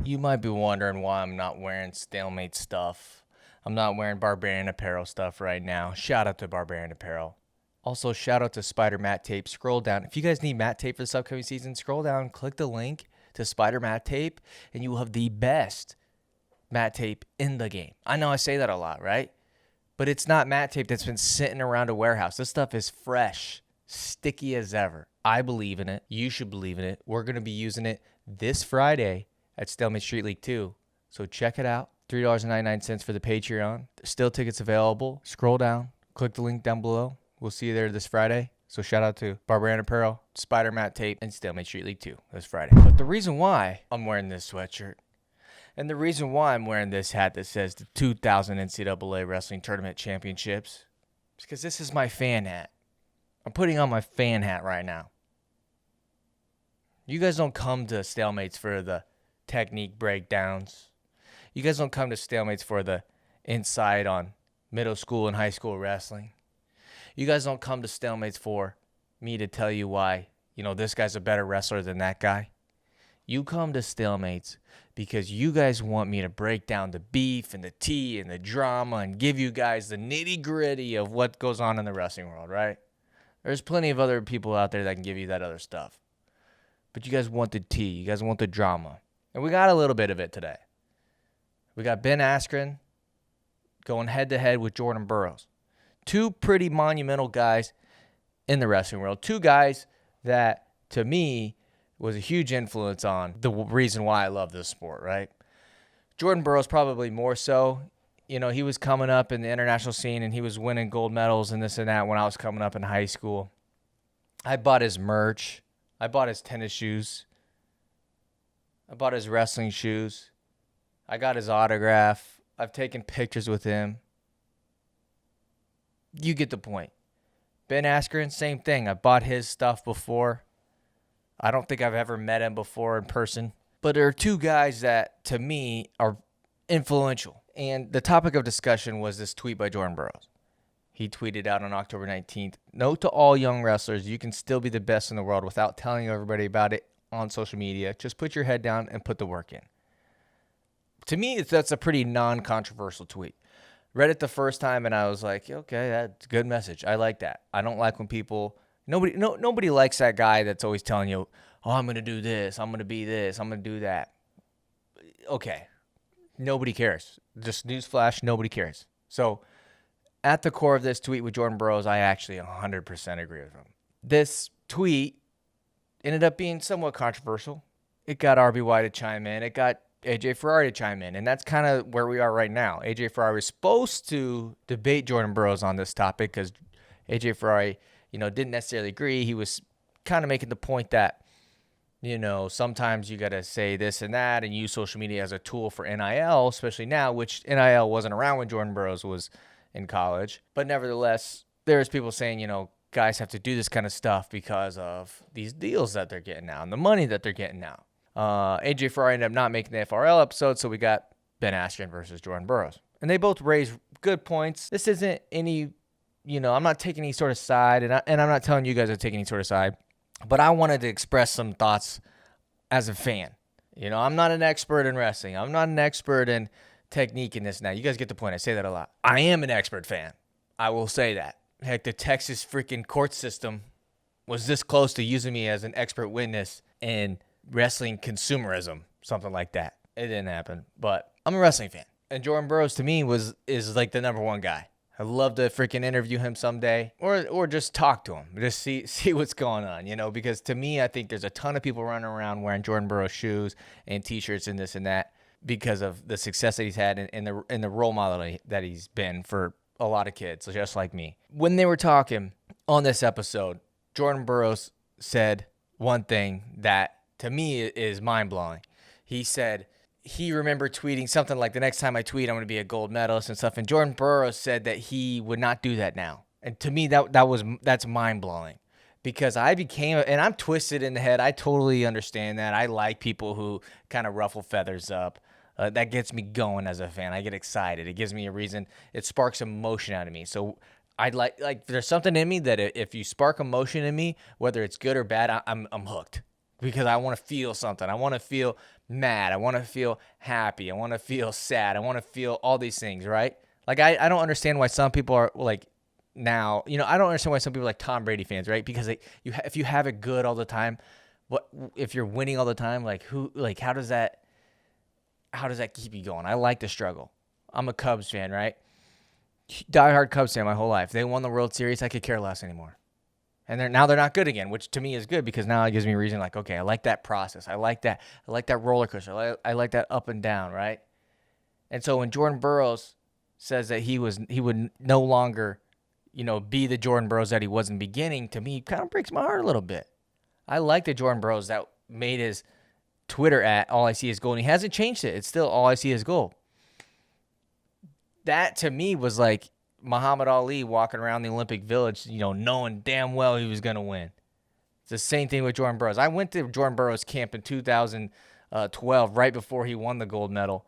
You might be wondering why I'm not wearing StaleMates stuff. I'm not wearing Barbarian Apparel stuff right now. Shout out to Barbarian Apparel. Also, shout out to Spider Matte Tape. Scroll down. If you guys need matte tape for this upcoming season, scroll down, click the link to Spider Matte Tape, and you will have the best matte tape in the game. I know I say that a lot, right? But it's not matte tape that's been sitting around a warehouse. This stuff is fresh, sticky as ever. I believe in it. You should believe in it. We're going to be using it this Friday at StaleMates Street League 2. So check it out. $3.99 for the Patreon. There's still tickets available. Scroll down. Click the link down below. We'll see you there this Friday. So shout out to Barbarian Apparel, Spider Matte Tape, and StaleMates Street League 2 this Friday. But the reason why I'm wearing this sweatshirt and the reason why I'm wearing this hat that says the 2000 NCAA Wrestling Tournament Championships is because this is my fan hat. I'm putting on my fan hat right now. You guys don't come to StaleMates for the technique breakdowns. You guys don't come to StaleMates for the insight on middle school and high school wrestling. You guys don't come to StaleMates for me to tell you why, this guy's a better wrestler than that guy. You come to StaleMates because you guys want me to break down the beef and the tea and the drama and give you guys the nitty-gritty of what goes on in the wrestling world, right? There's plenty of other people out there that can give you that other stuff. But you guys want the tea. You guys want the drama. And we got a little bit of it today. We got Ben Askren going head-to-head with Jordan Burroughs. Two pretty monumental guys in the wrestling world. Two guys that, to me, was a huge influence on the reason why I love this sport, right? Jordan Burroughs probably more so. He was coming up in the international scene and he was winning gold medals and this and that when I was coming up in high school. I bought his merch. I bought his tennis shoes. I bought his wrestling shoes. I got his autograph. I've taken pictures with him. You get the point. Ben Askren, same thing. I bought his stuff before. I don't think I've ever met him before in person. But there are two guys that, to me, are influential. And the topic of discussion was this tweet by Jordan Burroughs. He tweeted out on October 19th, "Note to all young wrestlers, you can still be the best in the world without telling everybody about it on social media. Just put your head down and put the work in." To me, that's a pretty non-controversial tweet. Read it the first time and I was like, okay, that's a good message. I like that. I don't like when people... Nobody likes that guy that's always telling you, oh, I'm going to do this, I'm going to be this, I'm going to do that. Okay. Nobody cares. Just newsflash, nobody cares. So at the core of this tweet with Jordan Burroughs, I actually 100% agree with him. This tweet ended up being somewhat controversial. It got RBY to chime in. It got AJ Ferrari to chime in. And that's kind of where we are right now. AJ Ferrari was supposed to debate Jordan Burroughs on this topic because AJ Ferrari, didn't necessarily agree. He was kind of making the point that, sometimes you got to say this and that and use social media as a tool for NIL, especially now, which NIL wasn't around when Jordan Burroughs was in college. But nevertheless, there's people saying, guys have to do this kind of stuff because of these deals that they're getting now and the money that they're getting now. AJ Ferrari ended up not making the FRL episode, so we got Ben Askren versus Jordan Burroughs. And they both raised good points. This isn't any, I'm not taking any sort of side, and I'm not telling you guys to take any sort of side, but I wanted to express some thoughts as a fan. I'm not an expert in wrestling. I'm not an expert in technique in this now. You guys get the point. I say that a lot. I am an expert fan. I will say that. Heck, the Texas freaking court system was this close to using me as an expert witness in wrestling consumerism, something like that. It didn't happen, but I'm a wrestling fan. And Jordan Burroughs, to me, is like the number one guy. I'd love to freaking interview him someday or just talk to him, just see what's going on, because to me, I think there's a ton of people running around wearing Jordan Burroughs shoes and T-shirts and this and that because of the success that he's had and the role model that he's been for a lot of kids, just like me. When they were talking on this episode, Jordan Burroughs said one thing that to me is mind-blowing. He said he remembered tweeting something like, the next time I tweet, I'm going to be a gold medalist and stuff. And Jordan Burroughs said that he would not do that now. And to me, that's mind-blowing because and I'm twisted in the head. I totally understand that. I like people who kind of ruffle feathers up. That gets me going as a fan. I get excited. It gives me a reason. It sparks emotion out of me. So I'd like there's something in me that if you spark emotion in me, whether it's good or bad, I'm hooked. because I want to feel something. I want to feel mad. I want to feel happy. I want to feel sad. I want to feel all these things, right? Like, I don't understand why some people are like now, I don't understand why some people are like Tom Brady fans, right? Because if you have it good all the time, if you're winning all the time, how does that keep you going? I like the struggle. I'm a Cubs fan, right? Diehard Cubs fan my whole life. They won the World Series. I could care less anymore. And now they're not good again, which to me is good because now it gives me a reason like, okay, I like that process. I like that roller coaster. I like that up and down, right? And so when Jordan Burroughs says that he would no longer, be the Jordan Burroughs that he was in the beginning, to me, it kind of breaks my heart a little bit. I like the Jordan Burroughs that made his Twitter at All I See Is Gold, and he hasn't changed it. It's still All I See Is Gold. That to me was like Muhammad Ali walking around the Olympic Village, knowing damn well he was going to win. It's the same thing with Jordan Burroughs. I went to Jordan Burroughs' camp in 2012, right before he won the gold medal.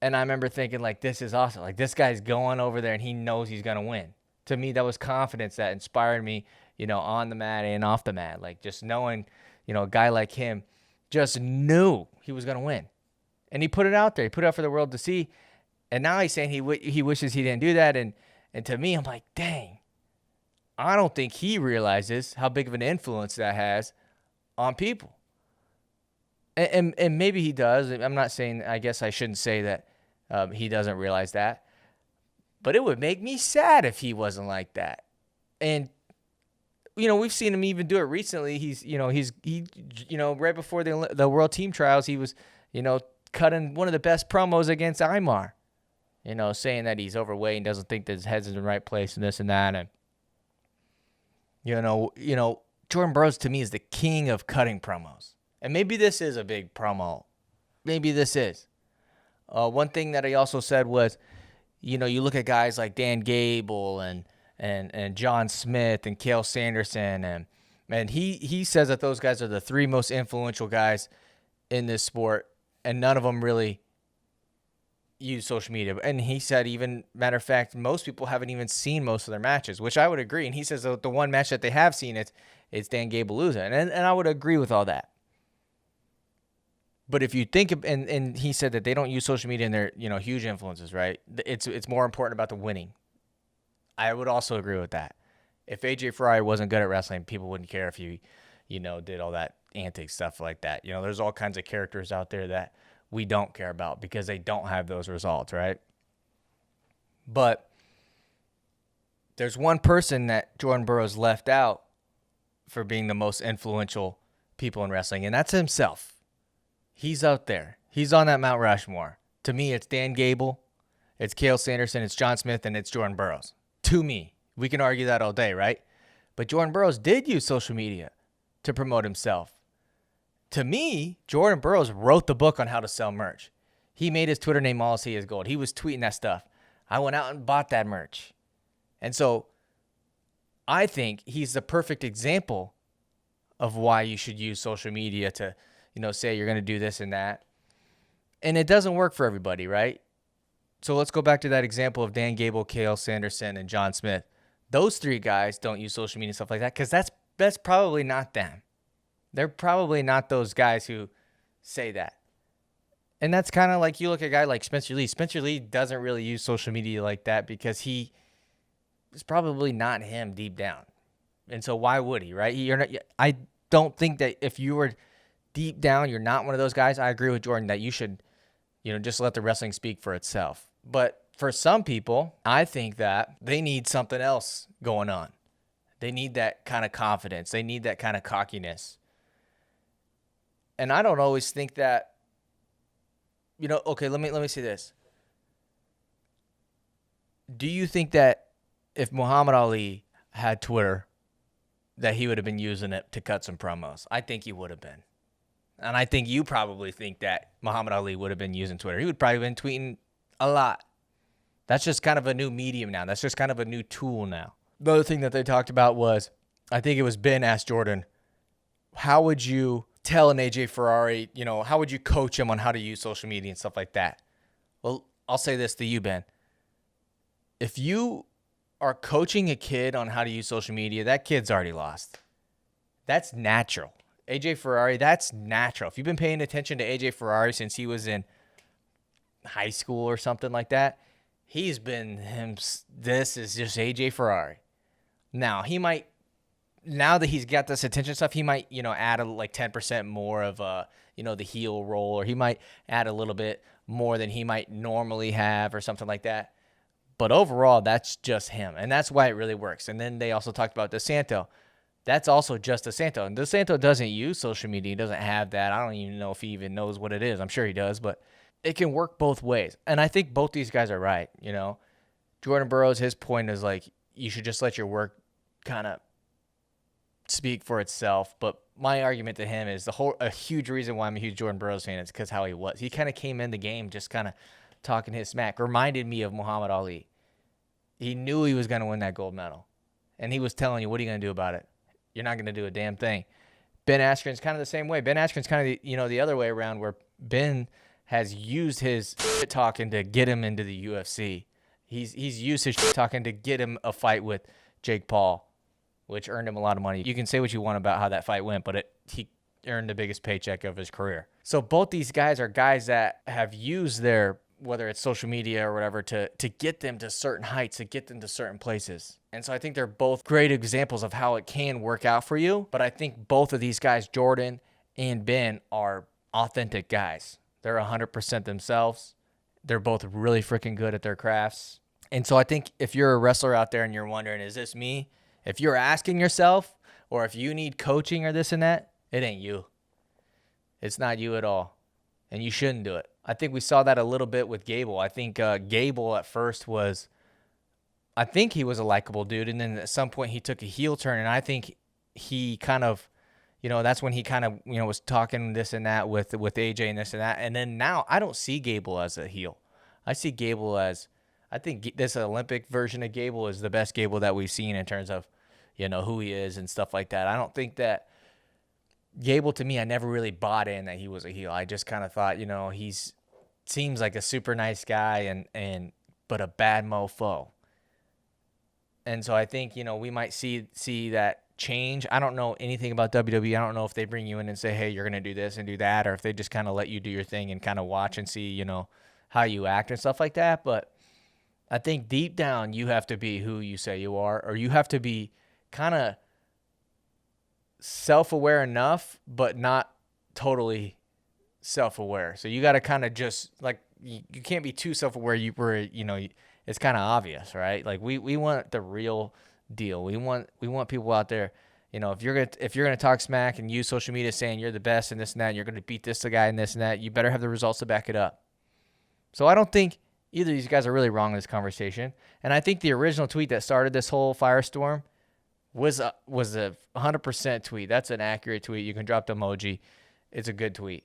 And I remember thinking, like, this is awesome. Like, this guy's going over there and he knows he's going to win. To me, that was confidence that inspired me, on the mat and off the mat. Like, just knowing, a guy like him just knew he was going to win. And he put it out there. He put it out for the world to see. And now he's saying he wishes he didn't do that. And to me, I'm like, dang, I don't think he realizes how big of an influence that has on people. And maybe he does. I'm not saying, I guess I shouldn't say that he doesn't realize that. But it would make me sad if he wasn't like that. And, we've seen him even do it recently. He's right before the World Team Trials, he was, cutting one of the best promos against Aymar. Saying that he's overweight and doesn't think that his head's in the right place and this and that. And, Jordan Burroughs to me is the king of cutting promos. And maybe this is a big promo. Maybe this is. One thing that he also said was, you look at guys like Dan Gable and John Smith and Cael Sanderson. And he says that those guys are the three most influential guys in this sport. And none of them really use social media. And he said, even matter of fact, most people haven't even seen most of their matches, which I would agree. And he says the one match that they have seen, it's Dan Gable losing. And I would agree with all that. But if you think of, and he said that they don't use social media and they're, huge influences, right? It's more important about the winning. I would also agree with that. If AJ Ferrari wasn't good at wrestling, people wouldn't care if he, did all that antic stuff like that. There's all kinds of characters out there that we don't care about because they don't have those results, right? But there's one person that Jordan Burroughs left out for being the most influential people in wrestling, and that's himself. He's out there. He's on that Mount Rushmore. To me, it's Dan Gable, it's Cael Sanderson, it's John Smith, and it's Jordan Burroughs. To me. We can argue that all day, right? But Jordan Burroughs did use social media to promote himself. To me, Jordan Burroughs wrote the book on how to sell merch. He made his Twitter name All I See Is Gold. He was tweeting that stuff. I went out and bought that merch. And so I think he's the perfect example of why you should use social media to, say you're going to do this and that. And it doesn't work for everybody, right? So let's go back to that example of Dan Gable, Cael Sanderson, and John Smith. Those three guys don't use social media and stuff like that because that's probably not them. They're probably not those guys who say that. And that's kind of like you look at a guy like Spencer Lee. Spencer Lee doesn't really use social media like that because he is probably not him deep down. And so why would he, right? I don't think that if you were deep down, you're not one of those guys. I agree with Jordan that you should, just let the wrestling speak for itself. But for some people, I think that they need something else going on. They need that kind of confidence. They need that kind of cockiness. And I don't always think that, okay, let me say this. Do you think that if Muhammad Ali had Twitter, that he would have been using it to cut some promos? I think he would have been. And I think you probably think that Muhammad Ali would have been using Twitter. He would probably have been tweeting a lot. That's just kind of a new medium now. That's just kind of a new tool now. The other thing that they talked about was, I think it was Ben asked Jordan, how would you tell an AJ Ferrari, how would you coach him on how to use social media and stuff like that? Well, I'll say this to you, Ben. If you are coaching a kid on how to use social media, that kid's already lost. That's natural. AJ Ferrari, that's natural. If you've been paying attention to AJ Ferrari since he was in high school or something like that, he's been him. This is just AJ Ferrari. Now, now that he's got this attention stuff, he might, add like 10% more of, the heel roll, or he might add a little bit more than he might normally have or something like that. But overall, that's just him. And that's why it really works. And then they also talked about DeSanto. That's also just DeSanto. And DeSanto doesn't use social media. He doesn't have that. I don't even know if he even knows what it is. I'm sure he does, but it can work both ways. And I think both these guys are right. Jordan Burroughs, his point is like, you should just let your work kind of speak for itself. But my argument to him is a huge reason why I'm a huge Jordan Burroughs fan is because how he was. He kind of came in the game just kind of talking his smack. Reminded me of Muhammad Ali. He knew he was going to win that gold medal. And he was telling you, what are you going to do about it? You're not going to do a damn thing. Ben Askren's kind of the same way. Ben Askren's kind of the other way around, where Ben has used his shit talking to get him into the UFC. He's used his shit talking to get him a fight with Jake Paul, which earned him a lot of money. You can say what you want about how that fight went, but he earned the biggest paycheck of his career. So both these guys are guys that have used their, whether it's social media or whatever, to get them to certain heights, to get them to certain places. And so I think they're both great examples of how it can work out for you. But I think both of these guys, Jordan and Ben, are authentic guys. They're 100% themselves. They're both really freaking good at their crafts. And so I think if you're a wrestler out there and you're wondering, is this me? If you're asking yourself, or if you need coaching or this and that, it ain't you. It's not you at all. And you shouldn't do it. I think we saw that a little bit with Gable. I think Gable at first he was a likable dude. And then at some point he took a heel turn. And I think he kind of, that's when he kind of, was talking this and that with AJ and this and that. And then now I don't see Gable as a heel. I see Gable as, I think this Olympic version of Gable is the best Gable that we've seen in terms of, who he is and stuff like that. I don't think that Gable, to me, I never really bought in that he was a heel. I just kind of thought, he's seems like a super nice guy but a bad mofo. And so I think, we might see that change. I don't know anything about WWE. I don't know if they bring you in and say, hey, you're going to do this and do that, or if they just kind of let you do your thing and kind of watch and see, how you act and stuff like that. But I think deep down you have to be who you say you are, or you have to be kind of self-aware enough, but not totally self-aware. So you got to kind of just like, you can't be too self-aware it's kind of obvious, right? Like we want the real deal. We want people out there, if you're gonna talk smack and use social media saying you're the best and this and that, and you're gonna beat this guy and this and that, you better have the results to back it up. So I don't think either of these guys are really wrong in this conversation. And I think the original tweet that started this whole firestorm was a 100% tweet. That's an accurate tweet. You can drop the emoji. It's a good tweet.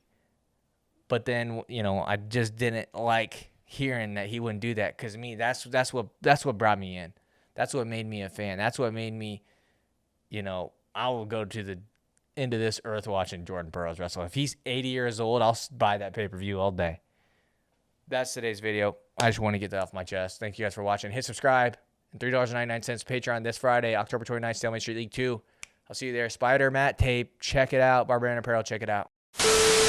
But then, I just didn't like hearing that he wouldn't do that, because me, that's what brought me in. That's what made me a fan. That's what made me, I will go to the end of this earth watching Jordan Burroughs wrestle. If he's 80 years old, I'll buy that pay-per-view all day. That's today's video. I just want to get that off my chest. Thank you guys for watching. Hit subscribe. And $3.99 Patreon this Friday, October 29th, StaleMates Street League 2. I'll see you there. Spider Matte Tape. Check it out. Barbarian Apparel. Check it out.